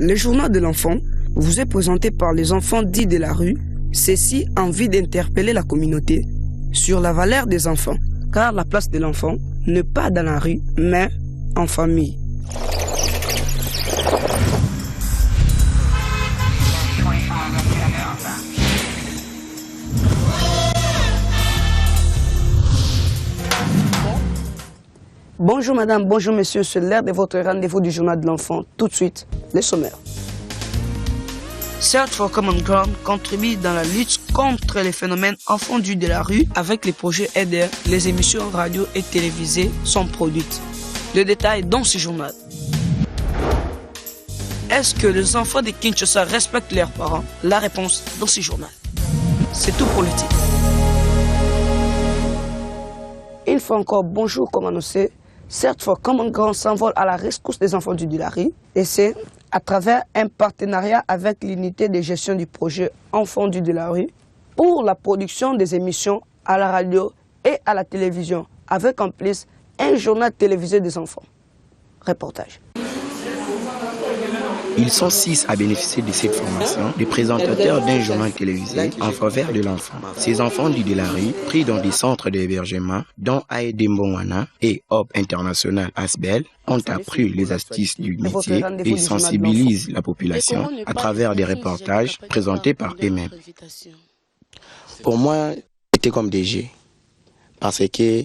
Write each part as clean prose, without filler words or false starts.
Le journal de l'enfant vous est présenté par les enfants dits de la rue. Ceci a envie d'interpeller la communauté sur la valeur des enfants, car la place de l'enfant n'est pas dans la rue, mais en famille. Bonjour madame, bonjour monsieur, c'est l'heure de votre rendez-vous du journal de l'enfant. Tout de suite, les sommaires. Search for Common Ground contribue dans la lutte contre les phénomènes enfondus de la rue avec les projets aidés. Les émissions radio et télévisées sont produites. Le détail dans ce journal. Est-ce que les enfants de Kinshasa respectent leurs parents? La réponse dans ce journal. C'est tout pour le titre. Une fois encore, bonjour comme annoncé. Search for Common Ground s'envole à la rescousse des enfants du Larry et c'est à travers un partenariat avec l'unité de gestion du projet Enfants du Larry pour la production des émissions à la radio et à la télévision avec en plus un journal télévisé des enfants. Reportage. Ils sont 6 à bénéficier de cette formation, les présentateurs d'un journal télévisé en faveur de l'enfant. Ces enfants du Larry, pris dans des centres d'hébergement, dont Aïdé Mbongwana et Hope International Asbel, ont appris les astuces du métier et sensibilisent la population à travers des reportages présentés par eux-mêmes. Pour moi, c'était comme des jeux. Parce que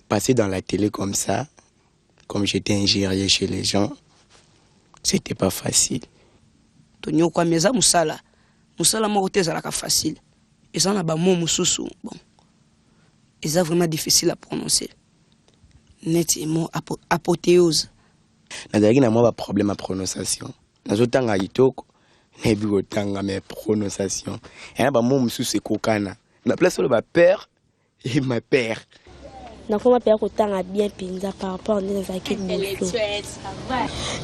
passer dans la télé comme ça, comme j'étais ingéré chez les gens, c'était pas facile. Tonyo kwa meza musala moko te ezalaka facile. Eza na ba mots mususu bon. Eza vraiment difficile à prononcer. Net mot apothéose. Nazalaki na moi ba problème à prononciation. Nazotanga itoko nebi kotanga mes prononciation. Et na ba mots mususu ekokana. Na place le ba père et ma père. Donc on père kotanga bien pinza par rapport à nos acquis de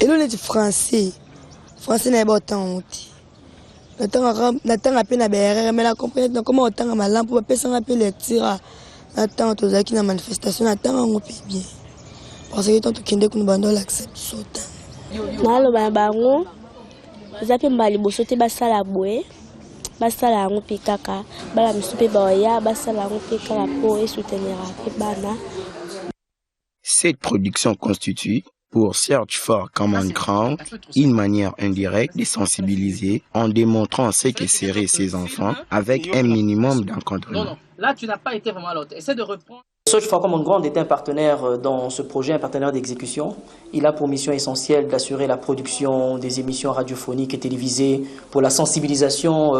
et nous les français n'est pas autant natanga à peine à BR mais la comprendre donc comment autant ma lampe pour personne appeler lecture natanga tous acquis na manifestation natanga on peut bien parce que tant que nous bandol accepte sauta nalo bango zape mbali bosote basala boye basala ngo pikaka bala misupe baya basala ngo pikaka pour soutenir bana. Cette production constitue, pour Search for Common Ground, une manière indirecte de sensibiliser en démontrant ce que seraient ces enfants avec un minimum d'encadrement. Là, tu n'as pas été vraiment à l'autre. Essaie de reprendre. Search for Common Ground est un partenaire dans ce projet, un partenaire d'exécution. Il a pour mission essentielle d'assurer la production des émissions radiophoniques et télévisées. Pour la sensibilisation,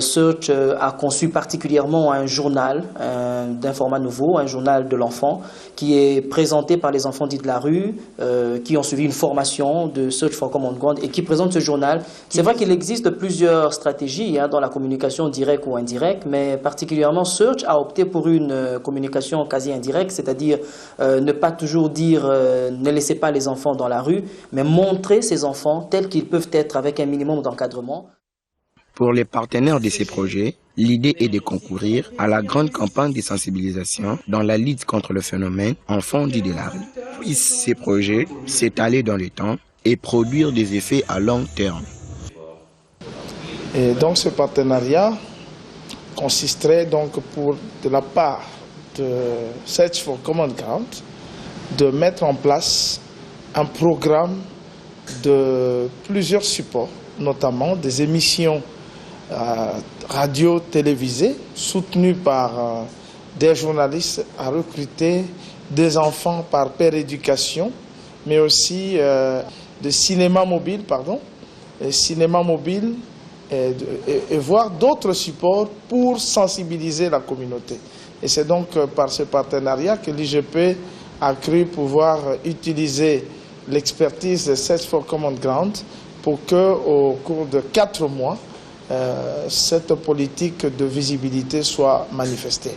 Search a conçu particulièrement un journal d'un format nouveau, un journal de l'enfant, qui est présenté par les enfants dits de la rue, qui ont suivi une formation de Search for Common Ground et qui présente ce journal. C'est vrai qu'il existe plusieurs stratégies dans la communication directe ou indirecte, mais particulièrement Search a opté pour une communication quasi indirecte, c'est-à-dire ne pas toujours dire ne laissez pas les enfants dans la rue, mais montrer ces enfants tels qu'ils peuvent être avec un minimum d'encadrement. Pour les partenaires de ces projets, l'idée est de concourir à la grande campagne de sensibilisation dans la lutte contre le phénomène enfants dits de la rue. Puis ces projets s'étaler dans le temps et produire des effets à long terme. Et donc ce partenariat consisterait donc pour de la part de Search for Common Ground de mettre en place un programme de plusieurs supports, notamment des émissions radio-télévisées soutenues par des journalistes à recruter des enfants par paire éducation, mais aussi de cinéma mobile, et voir d'autres supports pour sensibiliser la communauté. Et c'est donc par ce partenariat que l'IGP a cru pouvoir utiliser l'expertise de Search for Common Ground pour qu'au cours de 4 mois, cette politique de visibilité soit manifestée.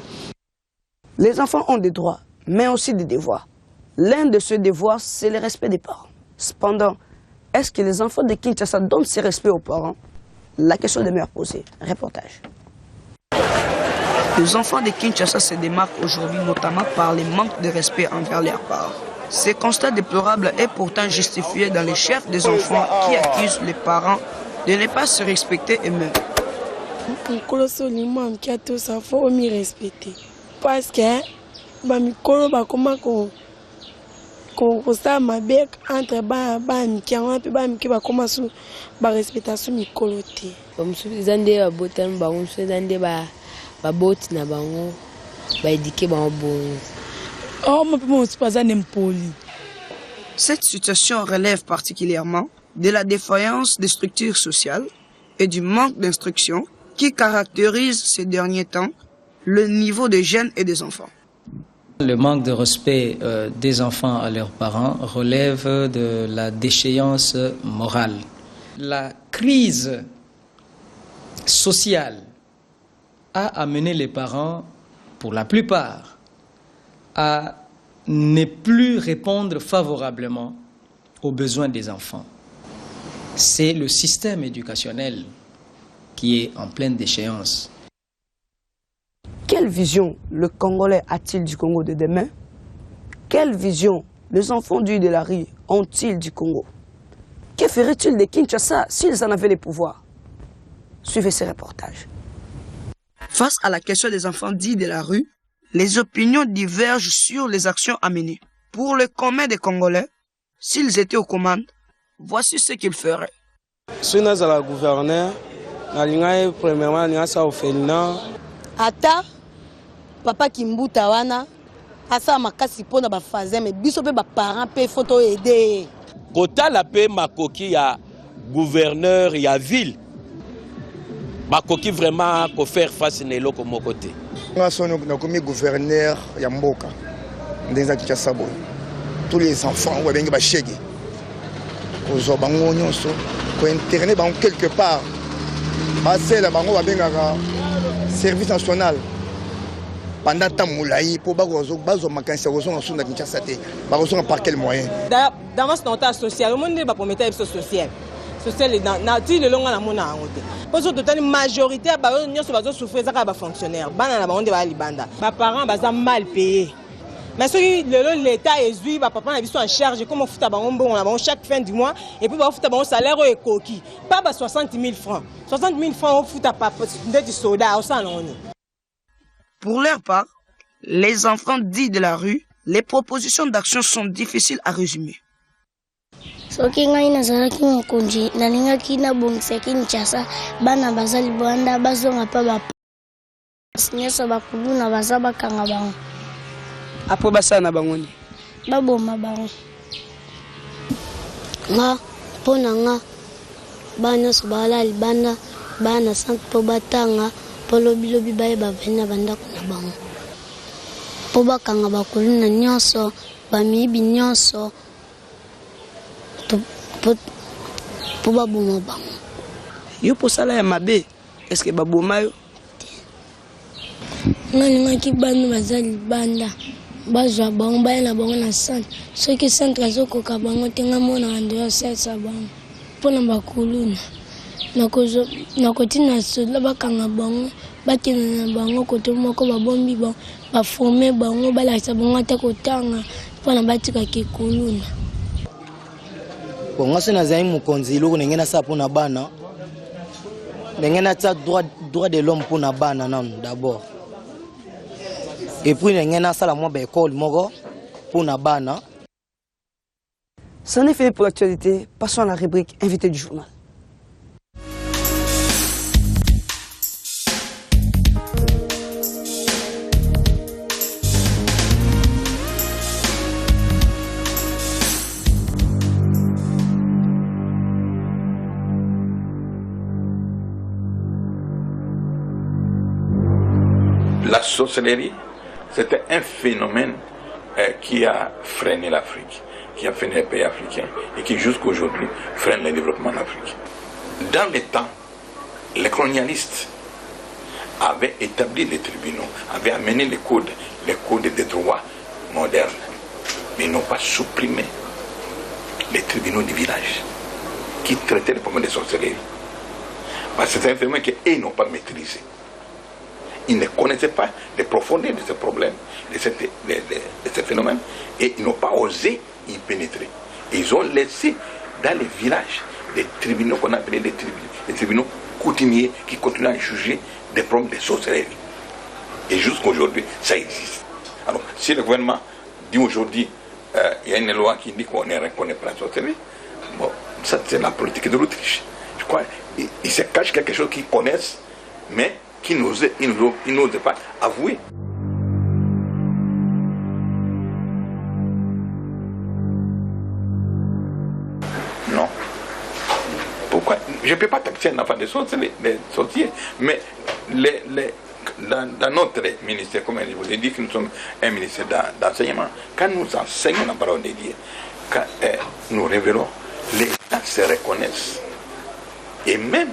Les enfants ont des droits, mais aussi des devoirs. L'un de ces devoirs, c'est le respect des parents. Cependant, est-ce que les enfants de Kinshasa donnent ce respect aux parents? La question demeure posée. Reportage. Les enfants de Kinshasa se démarquent aujourd'hui notamment par le manque de respect envers leurs parents. Ce constat déplorable est pourtant justifié dans les chefs des enfants qui accusent les parents de ne pas se respecter eux-mêmes. Faut m'y respecter. Parce que bamikolo bakoma ko ça ma bec entre ba mikianga pe ba miki bakoma su ba respectation mikolo te. Comme si zande ba botan ba on se zande ba boti na bango ba éduquer ba bon. Oh ma pas pas n'empoli. Cette situation relève particulièrement de la défaillance des structures sociales et du manque d'instruction qui caractérise ces derniers temps le niveau des jeunes et des enfants. Le manque de respect des enfants à leurs parents relève de la déchéance morale. La crise sociale a amené les parents, pour la plupart, à ne plus répondre favorablement aux besoins des enfants. C'est le système éducationnel qui est en pleine déchéance. Quelle vision le Congolais a-t-il du Congo de demain? Quelle vision les enfants du de la rue ont-ils du Congo? Que ferait-il de Kinshasa s'ils en avaient les pouvoirs? Suivez ces reportages. Face à la question des enfants dits de la rue, les opinions divergent sur les actions à mener. Pour le commun des Congolais, s'ils étaient aux commandes, voici ce qu'ils feraient. Si nous sommes le gouverneur, premièrement, nous sommes Ata papa Kimbuta wana asa makasi pona ba fazer mais biso pe ba parents pe photo aider. Kota la pe makoki ya gouverneur ya ville. Makoki vraiment ko faire face ne loko mokote. Nga sono na komi gouverneur ya mboka. Ndenza Kinshasa boy. Tous les enfants wa bengi ba shege. Ko zo bango nyonso ko internet bango quelque part. Asela bango ba bengaka service national pendant tant moulaï pour bagozo bazo makansi bagozo na Kinshasa te bagozo par quel moyen dans ma santé sociale au monde ba promettre social na ti le longa na mona ngote parce que totali majorité ba nyonso bazo souffrir zaka ba fonctionnaire bana na bango de ba libanda ba parents baza mal payés mais ceux l'état ezui ba papa na biso en charge comment futa bango mbongo na bango chaque fin du mois et puis ba futa bango salaire e koki pas ba 60 000 francs 60 000 francs au futa papa ndeti soda au saloni. Pour leur part, les enfants dits de la rue, les propositions d'action sont difficiles à résumer. Soki ngai nazalaki mokonzi nalingaki nabongisa Kinshasa bana bazali bwanda bazonga pa ba nyonso bakuluna baza bakanga bango. Après basa na bangoni baboma bango nga pona nga bana so bala libanda bana sant po batanga polo bilobi baye bavena banda kuna bango po bakanga bakuluna nyonso bamibi nyonso po baboma bango yo po sala ya mabe est-ce que baboma yo nalingaki bana bazali banda bazwa bango baye na bango na centre soki centre azokoka bango te nga mona andeo sesa bango mpona bakuluna nakotina sola bakanga bango bakena na bango kote moko babombi bango baforme bango balakisa bango ata kotanga mpona batikaki kuluna bongo se nazali mokonzi eloko ndenge nasala mpona bana ndenge natia droit de l'homme mpona bana nanu d'abord. Et puis, il y a une école pour les bana. C'en est fait pour l'actualité. Passons à la rubrique invité du journal. La sorcellerie, c'était un phénomène qui a freiné l'Afrique, qui a freiné les pays africains et qui jusqu'à aujourd'hui freine le développement en Afrique. Dans les temps, les colonialistes avaient établi les tribunaux, avaient amené les codes des droits modernes, mais ils n'ont pas supprimé les tribunaux du village qui traitaient les problèmes de sorcellerie. Parce que c'est un phénomène qu'ils n'ont pas maîtrisé. ils ne connaissaient pas les profondeurs de ce problème, de ce phénomène, et ils n'ont pas osé y pénétrer. Ils ont laissé dans les villages des tribunaux qu'on appelait des tribunaux coutumiers qui continuent à juger des problèmes de sorcellerie. Et jusqu'à aujourd'hui, ça existe. Alors, si le gouvernement dit aujourd'hui, il y a une loi qui dit qu'on ne reconnaît pas la sorcellerie, bon, ça c'est la politique de l'Autriche. Je crois qu'ils se cachent quelque chose qu'ils connaissent, mais qu'ils n'osent pas avouer. Non. Pourquoi? Je ne peux pas taxer un enfant de sorcier, mais dans notre ministère, comme je vous ai dit, que nous sommes un ministère d'enseignement, quand nous enseignons la parole de Dieu, quand nous révélons, les gens se reconnaissent. Et même,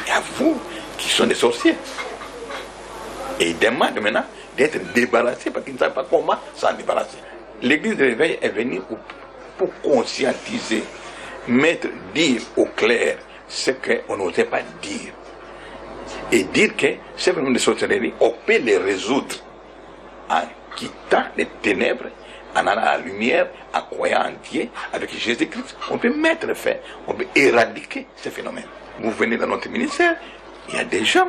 il y a vous qui sont des sorciers. Et ils demandent maintenant d'être débarrassés parce qu'ils ne savent pas comment s'en débarrasser. L'église de réveil est venue pour conscientiser, dire au clair ce qu'on n'osait pas dire. Et dire que ces phénomènes de sorcellerie, on peut les résoudre en quittant les ténèbres, en allant à la lumière, en croyant en Dieu, avec Jésus-Christ. On peut mettre fin, on peut éradiquer ces phénomènes. Vous venez dans notre ministère, il y a des gens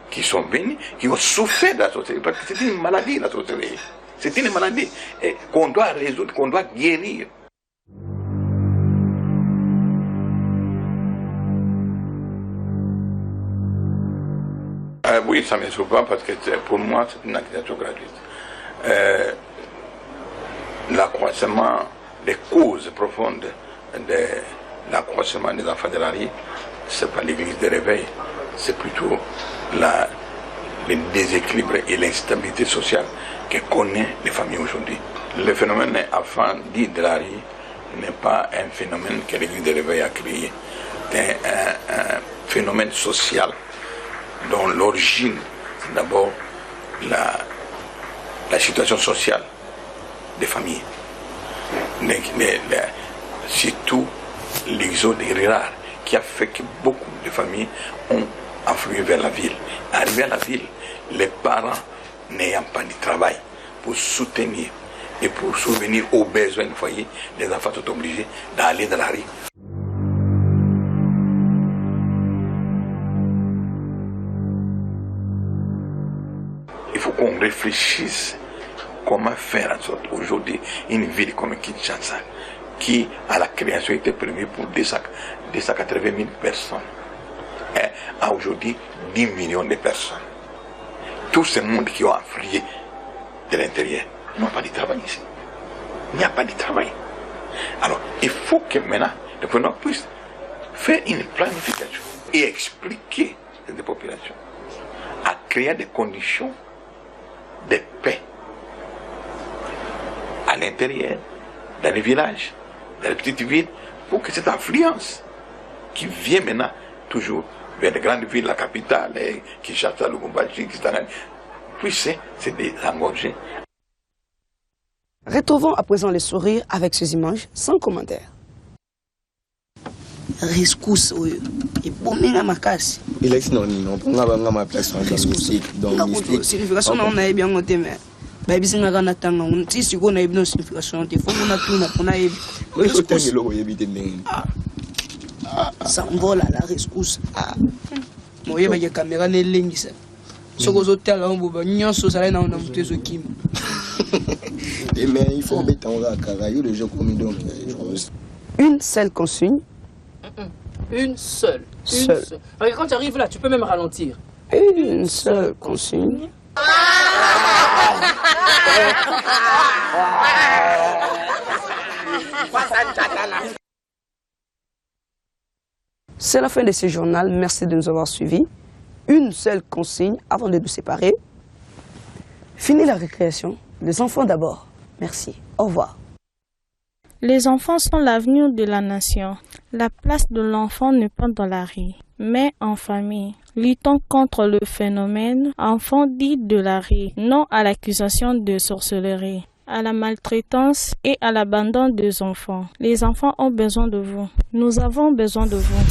qui sont venus, qui ont souffert de la sorcellerie, parce que c'est une maladie, la sorcellerie. C'est une maladie qu'on doit résoudre, qu'on doit guérir. Oui, ça ne me surprend pas parce que pour moi, c'est une accusation gratuite. L'accroissement, les causes profondes de l'accroissement des enfants de la rue, ce n'est pas l'église de réveil, c'est plutôt le déséquilibre et l'instabilité sociale que connaissent les familles aujourd'hui. Le phénomène enfant dit de la rue n'est pas un phénomène que l'église de réveil a créé, c'est un phénomène social dont l'origine, c'est d'abord la situation sociale des familles. Surtout l'exode rural qui a fait que beaucoup de familles ont afflué vers la ville. Arrivé à la ville, les parents n'ayant pas de travail pour soutenir et pour subvenir aux besoins du foyer, les enfants sont obligés d'aller dans la rue. Il faut qu'on réfléchisse comment faire en sorte aujourd'hui une ville comme Kinshasa, qui à la création était prévue pour 280 000 personnes, a aujourd'hui 10 millions de personnes. Tout ce monde qui ont afflué de l'intérieur n'ont pas de travail ici. Il n'y a pas de travail. Alors, il faut que maintenant, le gouvernement puisse faire une planification et expliquer à cette population à créer des conditions de paix à l'intérieur, dans les villages, dans les petites villes, pour que cette affluence qui vient maintenant toujours vers les grandes villes, la capitale, Kinshasa, Lubumbashi, puisse se désengorger. Retrouvons à présent les sourires avec ces images sans commentaire. Rescousse, et bomber ma casse. Il est non, on a ma place dans mystique. Signification, on a bien noté, mais. Baby singa kana tanga unti siko na ibno signification te fo na tuna pona yebi il faut tangi lo yebi de ndenge s'envole à la rescousse mo yeba ke caméra ne lengisa soko zo tala on boba nyonso sala na on mutezo kim mais il faut mettre en rakara yo le jeu comme donc une seule consigne. Une seule. Quand tu arrives là, tu peux même ralentir. Une seule consigne. C'est la fin de ce journal. Merci de nous avoir suivis. Une seule consigne avant de nous séparer. Fini la récréation. Les enfants d'abord. Merci. Au revoir. Les enfants sont l'avenir de la nation. La place de l'enfant n'est pas dans la rue, mais en famille. Luttons contre le phénomène enfant dit de la rue, non à l'accusation de sorcellerie, à la maltraitance et à l'abandon des enfants. Les enfants ont besoin de vous. Nous avons besoin de vous.